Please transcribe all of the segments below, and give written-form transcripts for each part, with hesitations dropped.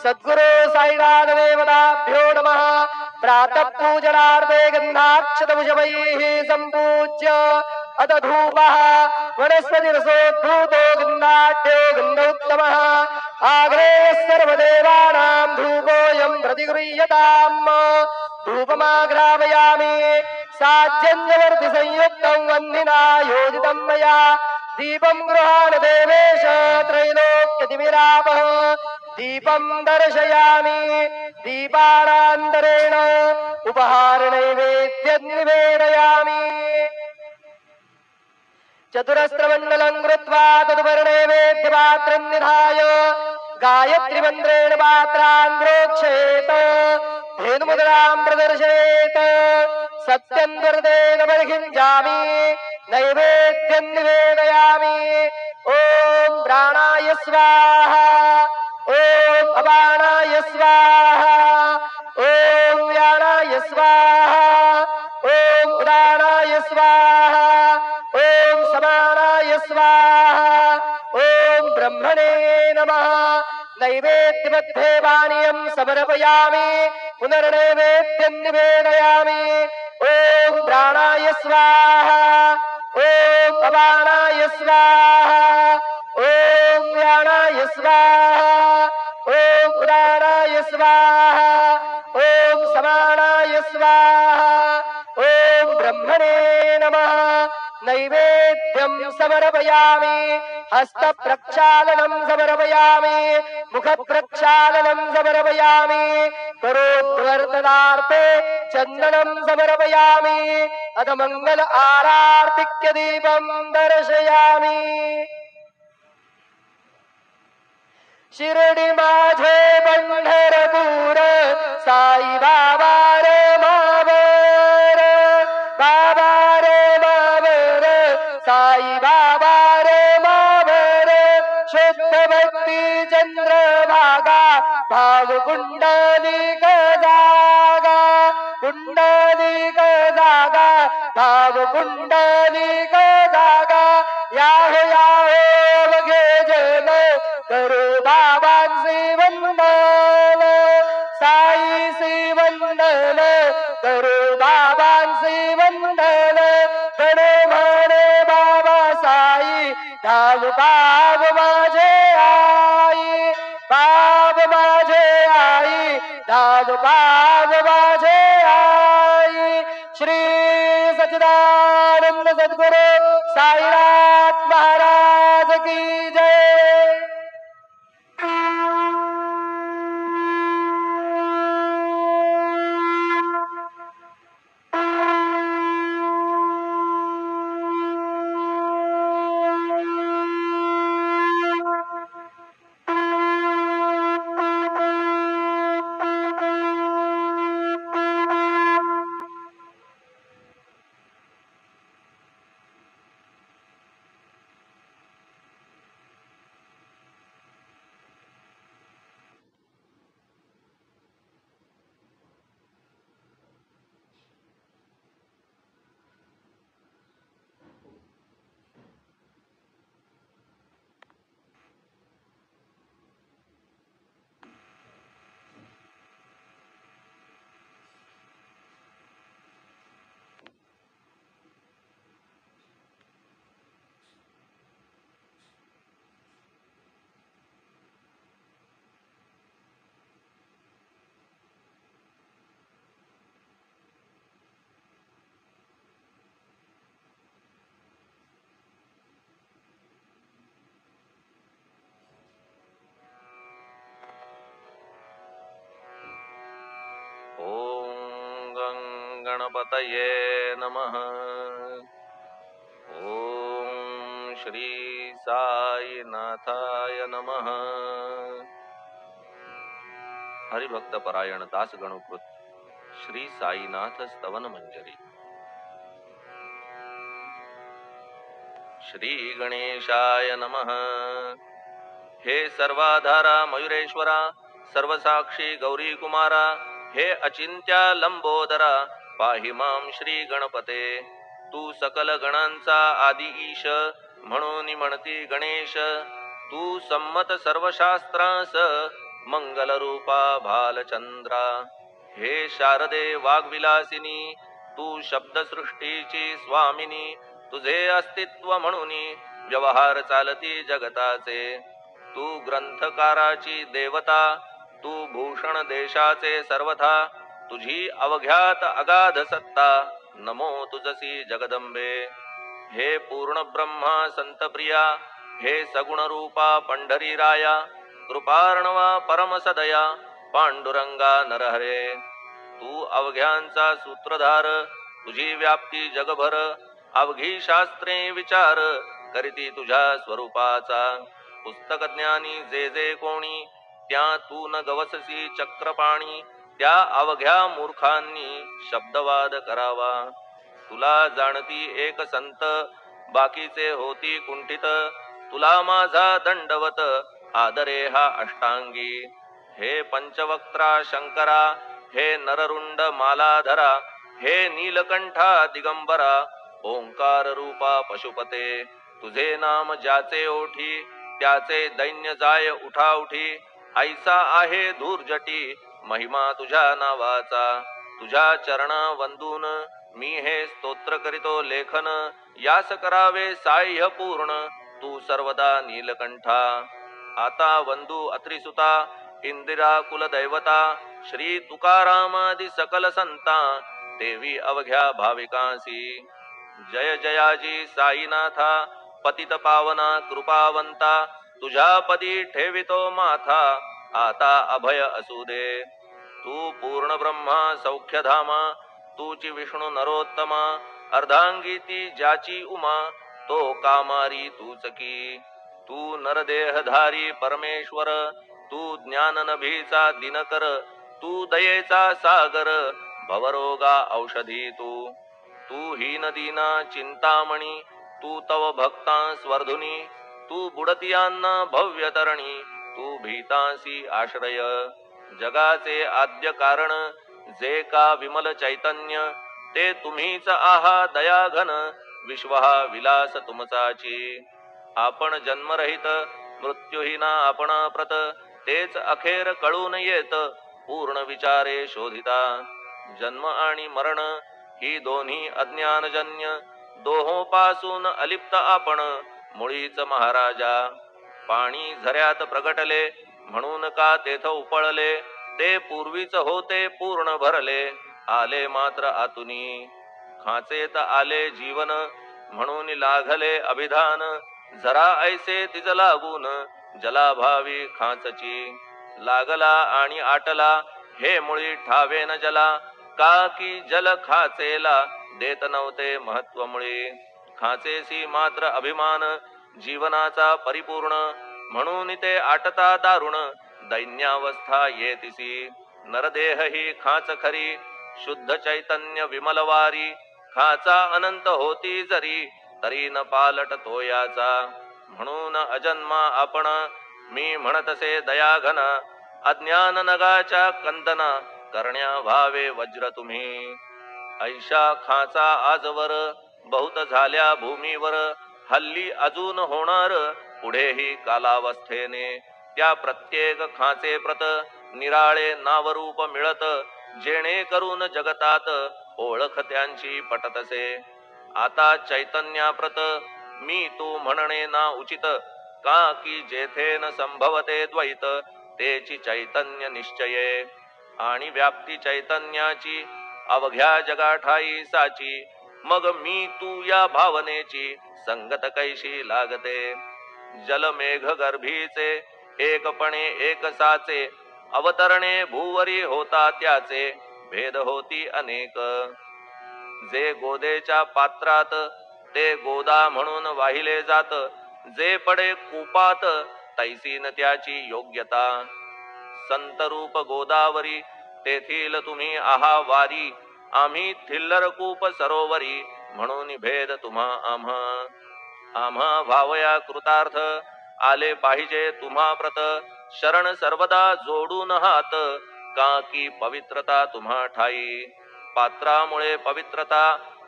सद्गुरो साईनाथ देवताभ्यो नमः। प्रातः पूजनार्थे गन्धाक्षतभुजमैः सम्पूज्य अथ धूपः वनस्पतिरसोद्भूतो गन्धाढ्यो गन्धोत्तमः। आग्रेयः सर्वदेवानां धूपोऽयं प्रतिगृह्यताम्। धूपमाग्रापयामि साज्यञ्जवर्तिसंयुक्तं वह्निना योजितं मया। दीपं गृहाण देवेश त्रैलोक्यतिमिरापः। दीपं दर्शयामि दीपानान्तरेण उपहारनैवेद्यं निवेदयामि। चतुरस्रमण्डलं कृत्वा तदुपरिनैवेद्यपात्रं निधाय गायत्रीमन्त्रेण पात्रान् प्रोक्षयेत्। धेनुमुद्रां प्रदर्शयेत्। सत्यं दुर्देन बर्हिञ्जामि नैवेद्यं निवेदयामि। ॐ प्राणाय स्वाहा ॐ अपानाय स्वाहा ॐ व्यानाय स्वाहा ॐ उदानाय स्वाहा ॐ समानाय स्वाहा ॐ ब्रह्मणे नमः। नैवेद्यमध्ये पानीयं समर्पयामि पुनर्नैवेद्यं निवेदयामि। ॐ प्राणाय स्वाहा ॐ अपानाय स्वाहा ॐ व्यानाय स्वाहा ॐ उदानाय स्वाहा ॐ समानाय स्वाहा ॐ ब्रह्मणे नमः। नैवेद्यं समर्पयामि हस्तप्रक्षालनं समर्पयामि मुखप्रक्षालनं समर्पयामि करोद्वर्तनार्थे चन्दनं समर्पयामि अथ मंगल आरार्तिक्य दीपं दर्शयामि। शिर्डी माझे पंढरपूर साई बाबा रे मावर बाबा रे मावर साई बाबा रे मावर शुद्ध भक्ती चंद्रभागा भाव कुंडलिक जागा कुंडलिक जागा भाव कुंडलिक जागा याहो याहो बघे जन करो बाबांचे वंदन साईचे वंदन करो बाबांचे वंदन गणे म्हणे बाबा साई धाव बाब माझे आई बाब माझे आई धाव बाब माझे आई। श्री सच्चिदानंद सद्गुरु साईनाथ महाराज की जय। गणपतये नमः। ओम श्री साईनाथाय नमः। हरिभक्त परायण दास गणकृत श्री साईनाथ स्तवन मंजरी। श्री गणेशाय नमः। हे सर्वाधारा मयुरेश्वरा सर्वसाक्षी गौरी कुमारा हे अचिंत्या लंबोदरा पाहि मां श्री गणपते। तू सकल गणांचा आदी ईश म्हणून म्हणती गणेश। तू संमत सर्व शास्त्रांस मंगलरूपा भालचंद्रा हे शारदे वाग्विलासिनी तू शब्दसृष्टीची स्वामिनी तुझे अस्तित्व म्हणून व्यवहार चालती जगताचे तू ग्रंथकाराची देवता तू भूषण देशाचे सर्वथा तुझी अवघ्यात अगाध सत्ता नमो तुझसी जगदंबे हे पूर्ण ब्रह्मा संतप्रिया हे सगुण रूपा पंढरी राया कृपार्णवा परमसदया पांडुरंगा नरहरे तू अवघ्यांचा सूत्रधार तुझी व्याप्ती जगभर अवघी शास्त्रे विचार करीती तुझ्या स्वरूपाचा पुस्तक ज्ञानी जे जे कोणी त्या तू न गवससी चक्रपाणी त्या अवघ्या मूर्खांनी शब्दवाद करावा तुला जाणती एक संत बाकीचे होती कुंठित तुला माझा दंडवत आदरे हा अष्टांगी हे पंचवक्त्रा शंकरा हे नररुंड मालाधरा हे नीलकंठा दिगंबरा ओंकार रूपा पशुपते तुझे नाम ज्याचे ओठी त्याचे दैन्य जाय उठा उठी ऐसा आहे धूर्जटी महिमा तुझ्या नावाचा तुझ्या चरणा वंदून मी हे स्तोत्र करीतो लेखन यास करावे साह्य पूर्ण तू सर्वदा नीलकंठा आता वंदू अत्रिसुता इंदिरा कुलदैवता श्री तुकारामादि सकल संता देवी अवघ्या भाविकांसी जय जयाजी साईनाथा पतित पावना कृपावंता तुझ्या पदी ठेवितो माथा आता अभय असू दे तू पूर्ण ब्रह्मा सौख्यधामा तूची विष्णू नरोत्तमा अर्धांगी ती ज्याची उमा तो कामारी तूच की तू नरदेहधारी परमेश्वर तू ज्ञान नभीचा दिनकर तू दयेचा सागर भवरोगा औषधी तू हीन दीना चिंतामणी तू तव भक्ता स्वर्धुनी तू बुडतियांना भव्य तरणी तू भीतांसी आश्रय जगाचे आद्य कारण जे का विमल चैतन्य ते तुम्हीच आहा दयाघन विश्व हा विलास तुमचाची आपण जन्मरहित मृत्यूहीना आपण प्रत तेच अखेर कळून येत पूर्ण विचारे शोधिता जन्म आणि मरण ही दोन्ही अज्ञानजन्य दोहोपासून अलिप्त आपण मुळीच महाराजा पाणी झऱ्यात प्रगटले म्हणून का तेथ उपळले ते पूर्वीच होते पूर्ण भरले आले मात्र आतुनी खाचेत आले जीवन म्हणून लागले अभिधान जरा ऐसे तिज लागून जलाभावी खाचची लागला आणि आटला हे मुळी ठावे न जला का की जल खाचेला देत नव्हते महत्व मुळी खाचेसी मात्र अभिमान जीवनाचा परिपूर्ण म्हणून ते आटता दारुण दैन्यावस्था येतिसी नरदेह ही खाच खरी शुद्ध चैतन्य विमलवारी खाचा अनंत होती जरी तरी न पालट तो याचा म्हणून अजन्मा आपण मी म्हणतसे दयाघन अज्ञान नगाच्या कंदना करण्या भावे वज्र तुम्ही ऐशा खाचा आजवर बहुत झाल्या भूमीवर हल्ली अजून होणार पुढेही कालावस्थेने त्या प्रत्येक खाचे प्रत निराळे नावरूप मिळत जेणे करून जगतात ओळख त्यांची पटतसे आता चैतन्याप्रत मी तू म्हणणे ना उचित का की जेथे न संभवते द्वैत तेची चैतन्य निश्चये आणि व्याप्ती चैतन्याची अवघ्या जगाठाई साची मग मी तू या भावनेची संगत कैशी लागते जलमेघ गर्भीचे एकपणे एक साचे अवतरणे भूवरी होता त्याचे भेद होती अनेक जे गोदेच्या पात्रात ते गोदा म्हणून वाहिले जात जे पडे कूपात तैसीन त्याची योग्यता संत रूप गोदावरी तेथील तुम्ही आहा वारी आम्ही थिल्लर कूप सरोवरी म्हणून भेद तुम्हा आम्हा भावया कृतार्थ आले पाहिजे तुम्हा प्रत शरण सर्वदा जोडून हात का की पवित्रता तुम्हा ठाई पात्रामुळे पवित्रता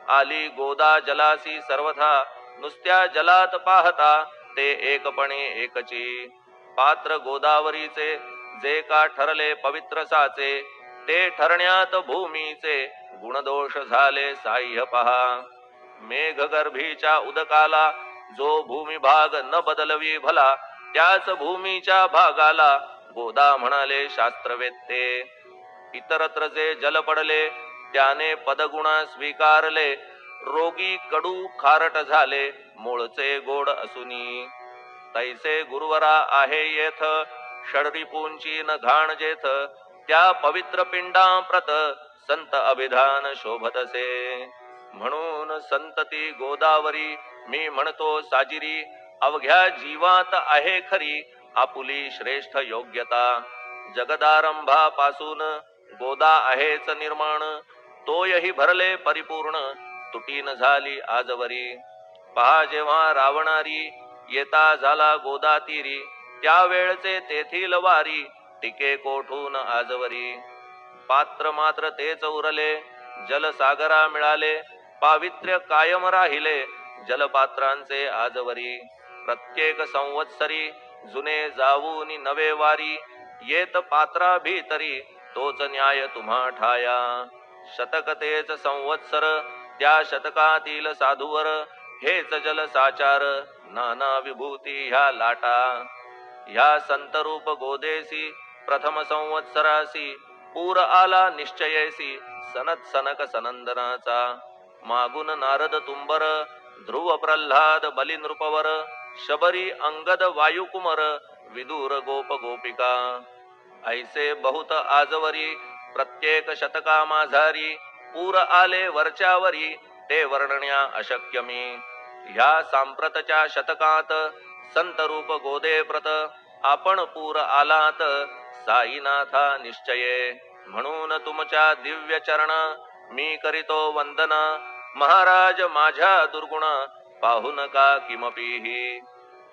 आली गोदा जलासी सर्वथा नुसत्या जलात पाहता ते एकपणे एकची पात्र गोदावरीचे जे का ठरले पवित्र साचे ते ठरण्यात भूमीचे गुणदोष झाले साह्य पहा. मेघगर्भीच्या उदकाला जो भूमी भाग न बदलवी भला त्याच भूमीच्या भागाला गोदा म्हणाले शास्त्रवेत्ते. इतरत्र जे जल पडले त्याने पदगुणा स्वीकारले रोगी कडू खारट झाले मूळचे गोड असुनी. तैसे गुरुवरा आहे येथ षडरिपूंची न घाण जेथ त्या पवित्र पिंडाप्रत संत अभिधान शोभतसे. म्हणून संतती गोदावरी मी म्हणतो साजिरी अवघ्या जीवात आहे खरी आपुली श्रेष्ठ योग्यता. जगदारंभापासून गोदा आहेच निर्माण तोयही भरले परिपूर्ण तुटीन झाली आजवरी. पहा जेव्हा रावणारी येता झाला गोदा तीरी त्यावेळचे तेथील वारी टिके कोठून आजवरी. पात्र मात्र तेच उरले जलसागरा मिळाले पावित्र्य कायम राहिले जलपात्रांचे आजवरी. प्रत्येक संवत्सरी जुने जाऊनी नवे वारी येत पात्रा भीतरी तोच न्याय तुम्हा ठाया. शतक तेच संवत्सर त्या शतकातील साधूवर हेच जल साचार नाना विभूती ह्या लाटा. ह्या संतरूप गोदेसी प्रथम संवत्सरासी पूर आला निश्चयेसी सनत सनक सनंदनाचा. मागून नारद तुंबर ध्रुव प्रल्हाद बली नृपवर शबरी अंगद वायुकुमर विदूर गोप गोपिका. ऐसे बहुत आजवरी प्रत्येक शतका माझारी पूर आले वरच्यावरी ते वर्णण्या अशक्य मी. ह्या सांप्रतच्या शतकात संतरूप गोदे प्रत आपण पूर आलात साईनाथा निश्चये. म्हणून तुमच्या दिव्य चरण मी करीतो वंदना महाराज माझ्या दुर्गुण पाहू नका किमपीही.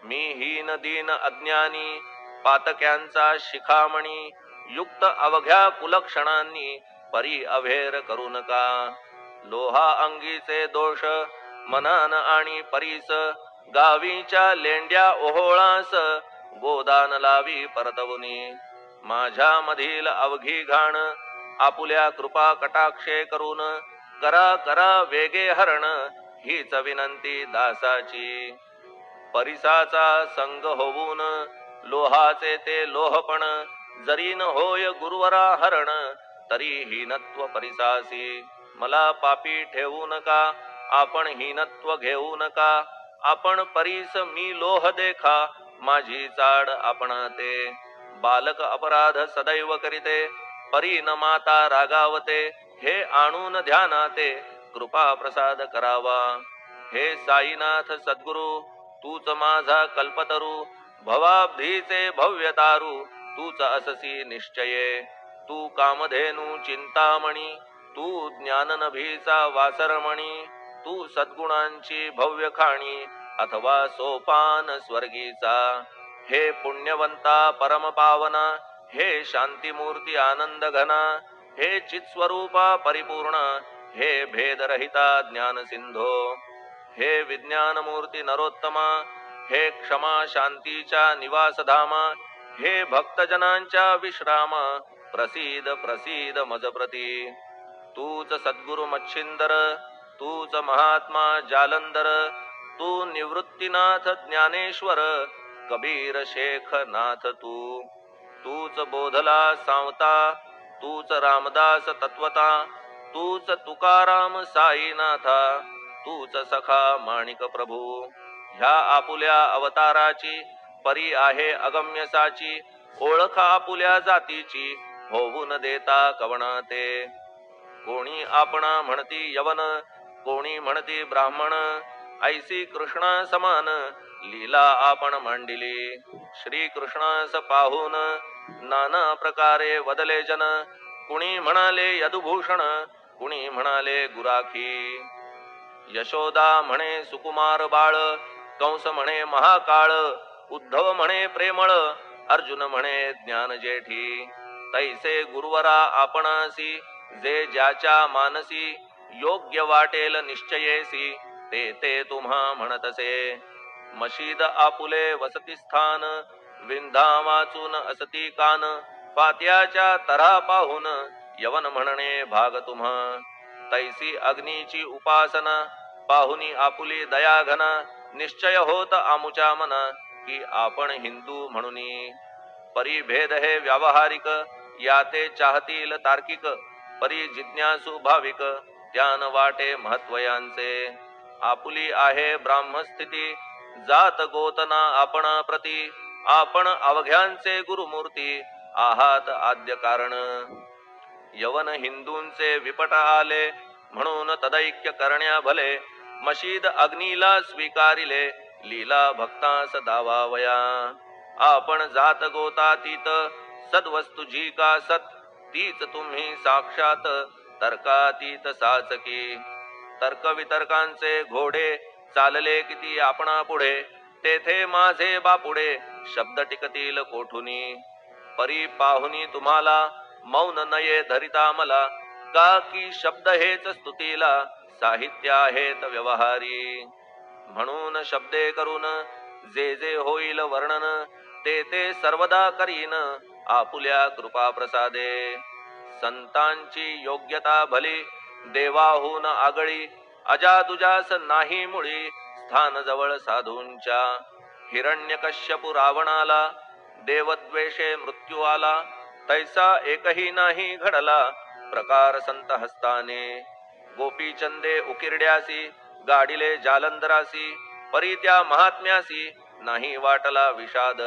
मी हीन दीन अज्ञानी पातक्यांचा शिखामणी युक्त अवघ्या कुलक्षणांनी परी अभेर करू नका. लोहा अंगीचे दोष मनान आणि परीस गावीच्या लेंड्या ओहोळास गोदान लावी परतवुनी. माझ्या मधील अवघी घाण आपुल्या कृपा कटाक्षे करून करा करा वेगे हरण हीच विनंती दासाची. परिसाचा संग होऊन लोहाचे ते लोहपण जरी न होय गुरुवरा हरण तरी हीनत्व परिसासी. मला पापी ठेवू नका आपण हीनत्व घेऊ नका. आपण परीस मी लोह देखा माझी चाड आपणाते. बालक अपराध सदैव करीते परी न माता रागावते. हे आणून ध्यानाते कृपा प्रसाद करावा. हे साईनाथ सद्गुरु तूच माझा कल्पतरू भवाब्धीचे भव्यतारू तूच अससी निश्चये. तू कामधेनू चिंतामणी तू ज्ञाननभीचा वासरमणी तू सद्गुणांची भव्य खाणी अथवा सोपान स्वर्गीचा. हे पुण्यवंता परम पावना हे शांतीमूर्ती आनंद घना हे चित्स्वरूपा परिपूर्ण हे भेदरहिता ज्ञान सिंधो. हे विज्ञानमूर्ती नरोत्तमा हे क्षमा शांतीच्या निवासधामा हे भक्तजनांच्या विश्राम प्रसीद प्रसीद मजप्रती. तूच सद्गुरु मच्छिंदर तूच महात्मा जालंधर तू निवृत्तीनाथ ज्ञानेश्वर कबीर शेख नाथ तू. तूच बोधला सांवता तूच रामदास तत्वता तूच तुकाराम साईनाथा तूच सखा माणिक प्रभू. ह्या आपुल्या अवताराची परी आहे अगम्यसाची ओळख आपुल्या जातीची होऊन देता कवणाते. कोणी आपणा म्हणती यवन कोणी म्हणती ब्राह्मण ऐसी कृष्णा समान लीला आपण मांडिली. श्री कृष्णास पाहून नाना प्रकारे वदले जन. कुणी म्हणाले यदुभूषण कुणी म्हणाले गुराखी. यशोदा म्हणे सुकुमार बाळ कंस म्हणे महाकाळ उद्धव म्हणे प्रेमळ अर्जुन म्हणे ज्ञान जेठी. तैसे गुरुवरा आपणासी जे ज्याच्या मानसी योग्य वाटेल निश्चयेसी ते ते तुम्हा म्हणतसे. मशीद आपुले वसतिस्थान विंधा वाचून असती कान पात्याच्या तरा पाहून यवन म्हणणे भाग तुम्हा तैसी अग्नीची उपासना पाहुनी आपुली दया घना निश्चय होत आमुच्या मना की आपण हिंदू म्हणूनी परिभेद हे व्यावहारिक याते चाहतील तार्किक परी जिज्ञासू भाविक त्यान वाटे महत्वयांचे आपुली आहे ब्राह्मस्थिती जात गोतना आपण प्रती आपण अवघ्यांचे गुरुमूर्ती आहात आद्य कारण यवन हिंदूंचे विपट आले म्हणून तदैक्य करण्या भले मशीद अग्नीला स्वीकारिले लीला भक्तास दावावया आपण जात गोतातीत सद्वस्तु जी का सत तीच तुम्ही साक्षात तर्कातीत साचकी तर्क वितर्कांचे घोडे चालले किती आपणा पुढे तेथे माझे बापुडे शब्द टिकतील कोठुनी परी पाहुनी तुम्हाला मौन नये धरिता मला का की शब्द हेच स्तुतीला साहित्य आहेत व्यवहारी म्हणून शब्दे करून जे जे होईल वर्णन ते ते सर्वदा करीन आपुल्या कृपा प्रसादे संतांची योग्यता भली देवाहून आगळी अजादुजास नाही मुळी स्थान जवळ साधूंच्या हिरण्यकश्यपु रावणाला देवद्वेषे मृत्यू आला तैसा एकही नाही घडला प्रकार संत हस्ताने गोपीचंदे उकिरड्यासी गाडिले जालंधरासी परी त्या महात्म्यासी नाही वाटला विषाद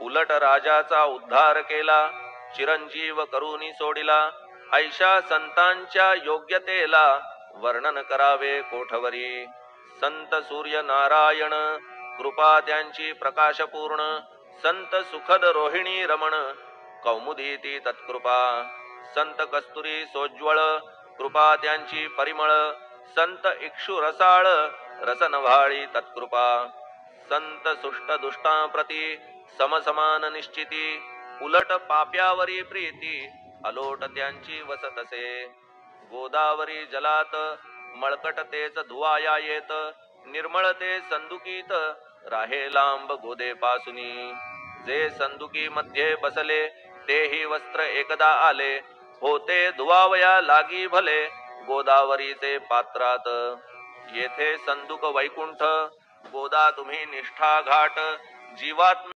उलट राजाचा उद्धार केला चिरंजीव करूनी सोडिला ऐशा संतांच्या योग्यतेला वर्णन करावे कोठवरी संत सूर्य नारायण कृपा त्यांची प्रकाशपूर्ण संत सुखद रोहिणी रमण कौमुदी ती तत्कृपा संत कस्तुरी सोज्वळ कृपा त्यांची परिमळ संत इक्षु रसाळ रसनव्हाळी तत्कृपा संत सुष्ट दुष्टांप्रती समसमान निश्चिती उलट पाप्यावरी प्रीती अलोट त्यांची वसतसे गोदावरी जलात मळकट तेच धुवाया येत निर्मळ ते संदुकीत राहे लांब गोदे पासुनी जे संदुकी मध्ये बसले तेही वस्त्र एकदा आले होते धुवावया लागी भले गोदावरीचे पात्रात येथे संदुक वैकुंठ गोदा तुम्ही निष्ठा घाट जीवात्म